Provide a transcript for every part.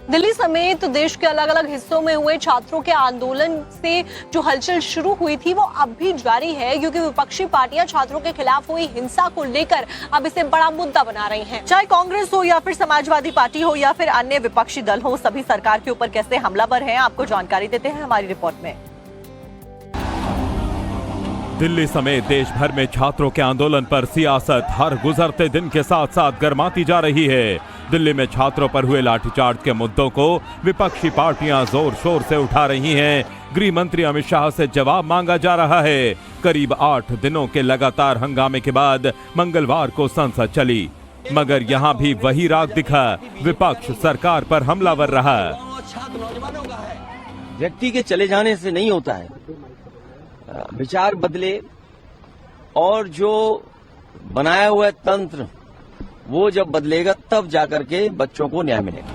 दिल्ली समेत देश के अलग अलग हिस्सों में हुए छात्रों के आंदोलन से जो हलचल शुरू हुई थी वो अब भी जारी है, क्योंकि विपक्षी पार्टियां छात्रों के खिलाफ हुई हिंसा को लेकर अब इसे बड़ा मुद्दा बना रही हैं। चाहे कांग्रेस हो या फिर समाजवादी पार्टी हो या फिर अन्य विपक्षी दल हो, सभी सरकार के ऊपर कैसे हमलावर हैं, आपको जानकारी देते हैं हमारी रिपोर्ट में। दिल्ली समेत देश भर में छात्रों के आंदोलन पर सियासत हर गुजरते दिन के साथ साथ गर्माती जा रही है। दिल्ली में छात्रों पर हुए लाठीचार्ज के मुद्दों को विपक्षी पार्टियां जोर शोर से उठा रही हैं। गृह मंत्री अमित शाह से जवाब मांगा जा रहा है। करीब 8 दिनों के लगातार हंगामे के बाद मंगलवार को संसद चली, मगर यहां भी वही राग दिखा। विपक्ष सरकार पर हमलावर रहा। व्यक्ति के चले जाने से नहीं होता है, विचार बदले और जो बनाया हुआ तंत्र वो जब बदलेगा तब जाकर के बच्चों को न्याय मिलेगा।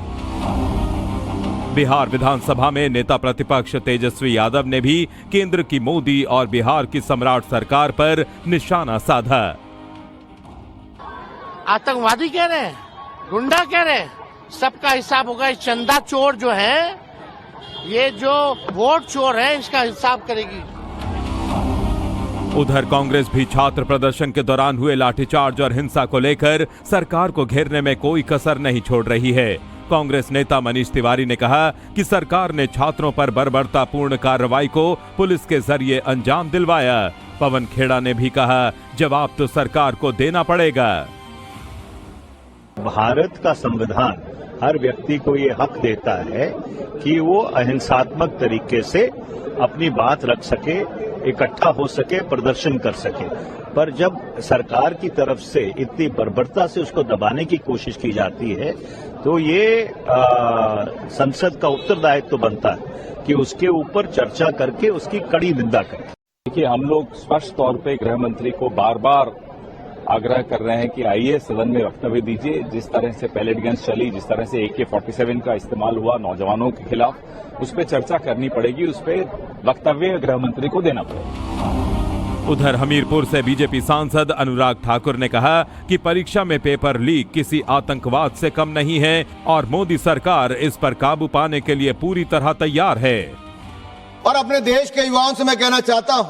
बिहार विधानसभा में नेता प्रतिपक्ष तेजस्वी यादव ने भी केंद्र की मोदी और बिहार की सम्राट सरकार पर निशाना साधा। आतंकवादी कह रहे हैं, गुंडा कह रहे हैं, सबका हिसाब होगा। चंदा चोर जो है, ये जो वोट चोर है, इसका हिसाब करेगी। उधर कांग्रेस भी छात्र प्रदर्शन के दौरान हुए लाठीचार्ज और हिंसा को लेकर सरकार को घेरने में कोई कसर नहीं छोड़ रही है। कांग्रेस नेता मनीष तिवारी ने कहा कि सरकार ने छात्रों पर बर्बरतापूर्ण कार्रवाई को पुलिस के जरिए अंजाम दिलवाया। पवन खेड़ा ने भी कहा, जवाब तो सरकार को देना पड़ेगा। भारत का संविधान हर व्यक्ति को ये हक देता है कि वो अहिंसात्मक तरीके से अपनी बात रख सके, इकट्ठा हो सके, प्रदर्शन कर सके। पर जब सरकार की तरफ से इतनी बर्बरता से उसको दबाने की कोशिश की जाती है, तो ये संसद का उत्तरदायित्व बनता है कि उसके ऊपर चर्चा करके उसकी कड़ी निंदा करें। देखिए, हम लोग स्पष्ट तौर पे गृह मंत्री को बार बार आग्रह कर रहे हैं कि आइए सदन में वक्तव्य दीजिए। जिस तरह से पैलेट गन्स चली, जिस तरह से AK-47 का इस्तेमाल हुआ नौजवानों के खिलाफ, उस पर चर्चा करनी पड़ेगी, उस पर वक्तव्य गृह मंत्री को देना पड़ेगा। उधर हमीरपुर से बीजेपी सांसद अनुराग ठाकुर ने कहा कि परीक्षा में पेपर लीक किसी आतंकवाद से कम नहीं है और मोदी सरकार इस पर काबू पाने के लिए पूरी तरह तैयार है। और अपने देश के युवाओं से मैं कहना चाहता हूं,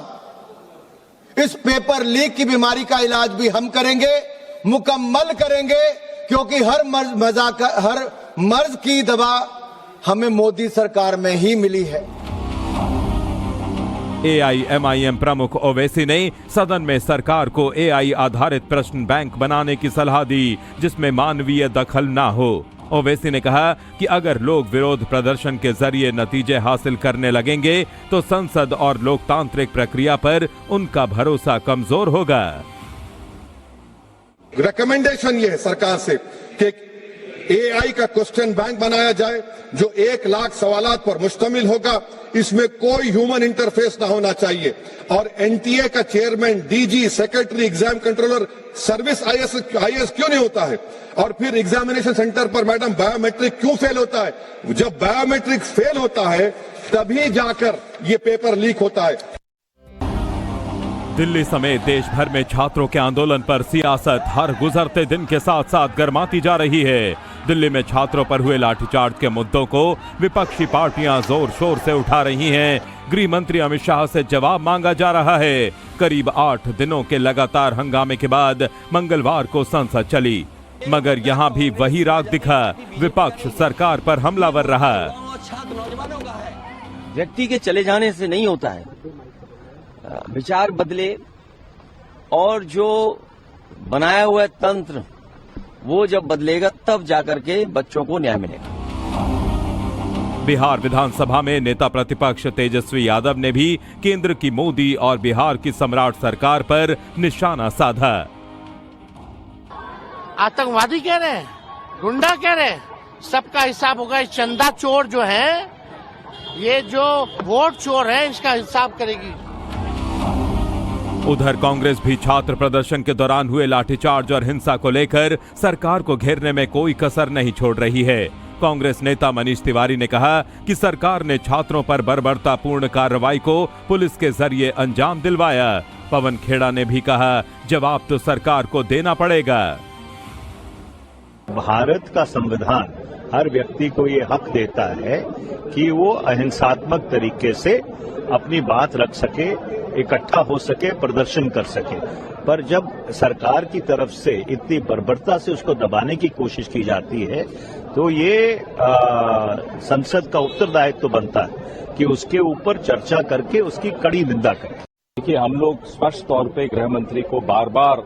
इस पेपर लीक की बीमारी का इलाज भी हम करेंगे, मुकम्मल करेंगे, क्योंकि हर मर्ज की दवा हमें मोदी सरकार में ही मिली है। AIMIM प्रमुख ओवैसी ने सदन में सरकार को AI आधारित प्रश्न बैंक बनाने की सलाह दी, जिसमें मानवीय दखल ना हो। ओवैसी ने कहा कि अगर लोग विरोध प्रदर्शन के जरिए नतीजे हासिल करने लगेंगे तो संसद और लोकतांत्रिक प्रक्रिया पर उनका भरोसा कमजोर होगा। रिकमेंडेशन ये है सरकार से कि AI का क्वेश्चन बैंक बनाया जाए जो 1 लाख सवालात पर मुश्तमिल होगा। इसमें कोई ह्यूमन इंटरफेस ना होना चाहिए। और NTA का chairman, DG, secretary, exam controller, service IAS क्यों नहीं होता है? और फिर एग्जामिनेशन सेंटर पर मैडम बायोमेट्रिक क्यों फेल होता है? जब बायोमेट्रिक फेल होता है तभी जाकर ये पेपर लीक होता है। दिल्ली समेत देश भर में छात्रों के आंदोलन पर सियासत हर गुजरते दिन के साथ साथ गर्माती जा रही है। दिल्ली में छात्रों पर हुए लाठीचार्ज के मुद्दों को विपक्षी पार्टियां जोर शोर से उठा रही हैं। गृह मंत्री अमित शाह से जवाब मांगा जा रहा है। करीब 8 दिनों के लगातार हंगामे के बाद मंगलवार को संसद चली, मगर यहां भी वही राग दिखा। विपक्ष सरकार पर हमलावर रहा। व्यक्ति के चले जाने से नहीं होता है, विचार बदले और जो बनाया हुआ तंत्र वो जब बदलेगा तब जाकर के बच्चों को न्याय मिलेगा। बिहार विधानसभा में नेता प्रतिपक्ष तेजस्वी यादव ने भी केंद्र की मोदी और बिहार की सम्राट सरकार पर निशाना साधा। आतंकवादी कह रहे हैं, गुंडा कह रहे हैं, सबका हिसाब होगा। चंदा चोर जो है, ये जो वोट चोर है, इसका हिसाब करेगी। उधर कांग्रेस भी छात्र प्रदर्शन के दौरान हुए लाठीचार्ज और हिंसा को लेकर सरकार को घेरने में कोई कसर नहीं छोड़ रही है। कांग्रेस नेता मनीष तिवारी ने कहा कि सरकार ने छात्रों पर बर्बरतापूर्ण कार्रवाई को पुलिस के जरिए अंजाम दिलवाया। पवन खेड़ा ने भी कहा, जवाब तो सरकार को देना पड़ेगा। भारत का संविधान हर व्यक्ति को ये हक देता है कि वो अहिंसात्मक तरीके से अपनी बात रख सके, इकट्ठा हो सके, प्रदर्शन कर सके। पर जब सरकार की तरफ से इतनी बर्बरता से उसको दबाने की कोशिश की जाती है तो ये संसद का उत्तरदायित्व बनता है कि उसके ऊपर चर्चा करके उसकी कड़ी निंदा करें। देखिए, हम लोग स्पष्ट तौर पे गृह मंत्री को बार बार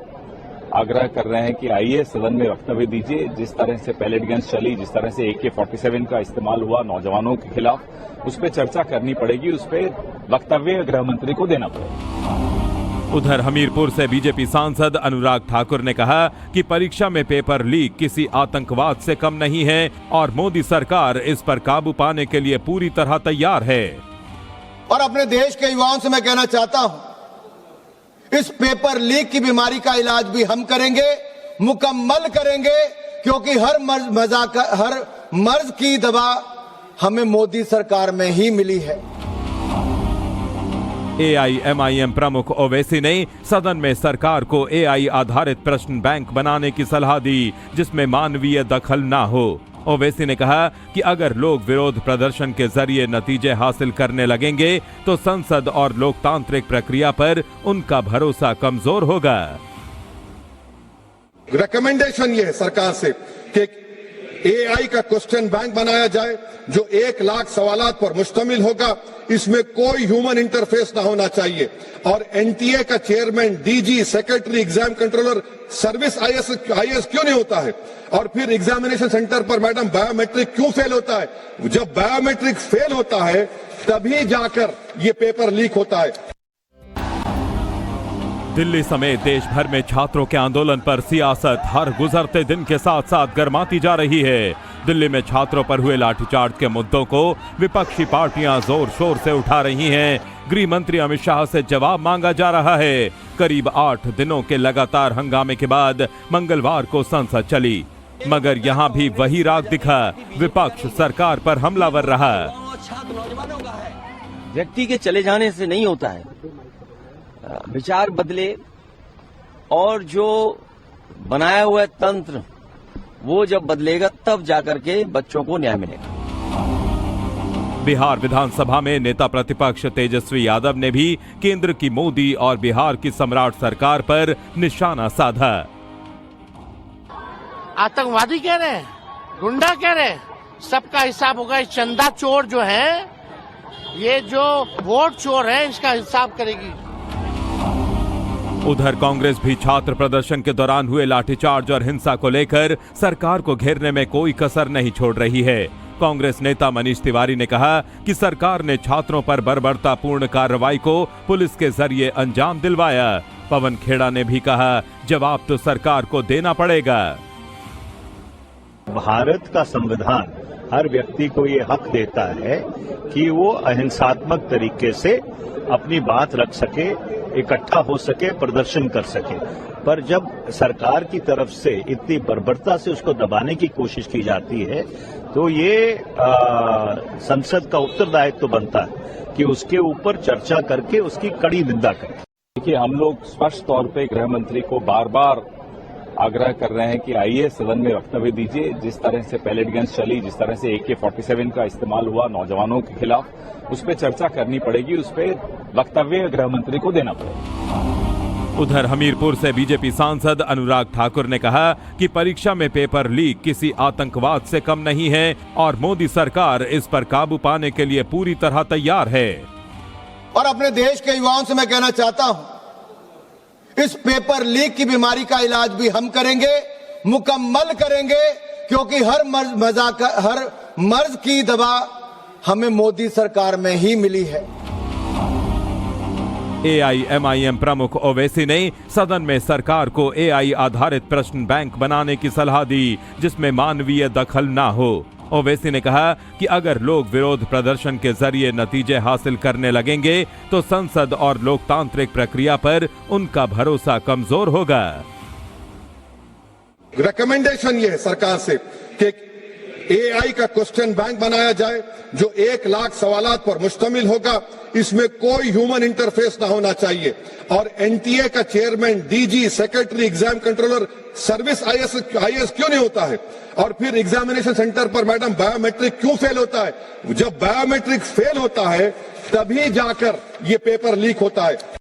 आग्रह कर रहे हैं कि आइए सदन में वक्तव्य दीजिए। जिस तरह से पैलेट गन्स चली, जिस तरह से AK-47 का इस्तेमाल हुआ नौजवानों के खिलाफ, उस पर चर्चा करनी पड़ेगी, उस पर वक्तव्य गृह मंत्री को देना पड़ेगा। उधर हमीरपुर से बीजेपी सांसद अनुराग ठाकुर ने कहा कि परीक्षा में पेपर लीक किसी आतंकवाद से कम नहीं है और मोदी सरकार इस पर काबू पाने के लिए पूरी तरह तैयार है। और अपने देश के युवाओं से मैं कहना चाहता हूं, इस पेपर लीक की बीमारी का इलाज भी हम करेंगे, मुकम्मल करेंगे, क्योंकि हर मर्ज की दवा हमें मोदी सरकार में ही मिली है। AIMIM प्रमुख ओवैसी ने सदन में सरकार को AI आधारित प्रश्न बैंक बनाने की सलाह दी, जिसमें मानवीय दखल ना हो। ओवैसी ने कहा कि अगर लोग विरोध प्रदर्शन के जरिए नतीजे हासिल करने लगेंगे तो संसद और लोकतांत्रिक प्रक्रिया पर उनका भरोसा कमजोर होगा। रिकमेंडेशन ये है सरकार से कि AI का क्वेश्चन बैंक बनाया जाए जो 1 लाख सवालात पर मुश्तमिल होगा, इसमें कोई ह्यूमन इंटरफेस ना होना चाहिए। और NTA का chairman, DG, secretary, exam controller, service IAS क्यों नहीं होता है? और फिर एग्जामिनेशन सेंटर पर मैडम बायोमेट्रिक क्यों फेल होता है? जब बायोमेट्रिक फेल होता है तभी जाकर ये पेपर लीक होता है। दिल्ली समेत देश भर में छात्रों के आंदोलन पर सियासत हर गुजरते दिन के साथ साथ गर्माती जा रही है। दिल्ली में छात्रों पर हुए लाठीचार्ज के मुद्दों को विपक्षी पार्टियां जोर शोर से उठा रही हैं। गृह मंत्री अमित शाह से जवाब मांगा जा रहा है। करीब 8 दिनों के लगातार हंगामे के बाद मंगलवार को संसद चली, मगर यहां भी वही राग दिखा। विपक्ष सरकार पर हमलावर रहा। व्यक्ति के चले जाने से नहीं होता है, विचार बदले और जो बनाया हुआ है तंत्र वो जब बदलेगा तब जाकर के बच्चों को न्याय मिलेगा। बिहार विधानसभा में नेता प्रतिपक्ष तेजस्वी यादव ने भी केंद्र की मोदी और बिहार की सम्राट सरकार पर निशाना साधा। आतंकवादी कह रहे हैं, गुंडा कह रहे हैं, सबका हिसाब होगा। चंदा चोर जो है, ये जो वोट चोर है, इसका हिसाब करेगी। उधर कांग्रेस भी छात्र प्रदर्शन के दौरान हुए लाठीचार्ज और हिंसा को लेकर सरकार को घेरने में कोई कसर नहीं छोड़ रही है। कांग्रेस नेता मनीष तिवारी ने कहा कि सरकार ने छात्रों पर बर्बरतापूर्ण कार्रवाई को पुलिस के जरिए अंजाम दिलवाया। पवन खेड़ा ने भी कहा जवाब तो सरकार को देना पड़ेगा। भारत का संविधान हर व्यक्ति को ये हक देता है कि वो अहिंसात्मक तरीके से अपनी बात रख सके, इकट्ठा हो सके, प्रदर्शन कर सके। पर जब सरकार की तरफ से इतनी बर्बरता से उसको दबाने की कोशिश की जाती है तो ये संसद का उत्तरदायित्व बनता है कि उसके ऊपर चर्चा करके उसकी कड़ी निंदा करें। देखिए, हम लोग स्पष्ट तौर पे गृह मंत्री को बार बार आग्रह कर रहे हैं कि आइए सदन में वक्तव्य दीजिए। जिस तरह से पैलेट गन्स चली, जिस तरह से AK-47 का इस्तेमाल हुआ नौजवानों के खिलाफ, उस पर चर्चा करनी पड़ेगी, उस पर वक्तव्य गृह मंत्री को देना पड़ेगा। उधर हमीरपुर से बीजेपी सांसद अनुराग ठाकुर ने कहा कि परीक्षा में पेपर लीक किसी आतंकवाद से कम नहीं है और मोदी सरकार इस पर काबू पाने के लिए पूरी तरह तैयार है। और अपने देश के युवाओं से मैं कहना चाहता हूं, इस पेपर लीक की बीमारी का इलाज भी हम करेंगे, मुकम्मल करेंगे, क्योंकि हर मर्ज की दवा हमें मोदी सरकार में ही मिली है। AIMIM प्रमुख ओवैसी ने सदन में सरकार को AI आधारित प्रश्न बैंक बनाने की सलाह दी, जिसमें मानवीय दखल ना हो। ओवैसी ने कहा कि अगर लोग विरोध प्रदर्शन के जरिए नतीजे हासिल करने लगेंगे तो संसद और लोकतांत्रिक प्रक्रिया पर उनका भरोसा कमजोर होगा। रिकमेंडेशन ये है सरकार से कि AI का क्वेश्चन बैंक बनाया जाए जो 1 लाख सवालात पर मुश्तमिल होगा, इसमें कोई ह्यूमन इंटरफेस ना होना चाहिए। और NTA का chairman, DG, secretary, exam controller, service IAS क्यों नहीं होता है? और फिर एग्जामिनेशन सेंटर पर मैडम बायोमेट्रिक क्यों फेल होता है? जब बायोमेट्रिक फेल होता है तभी जाकर ये पेपर लीक होता है।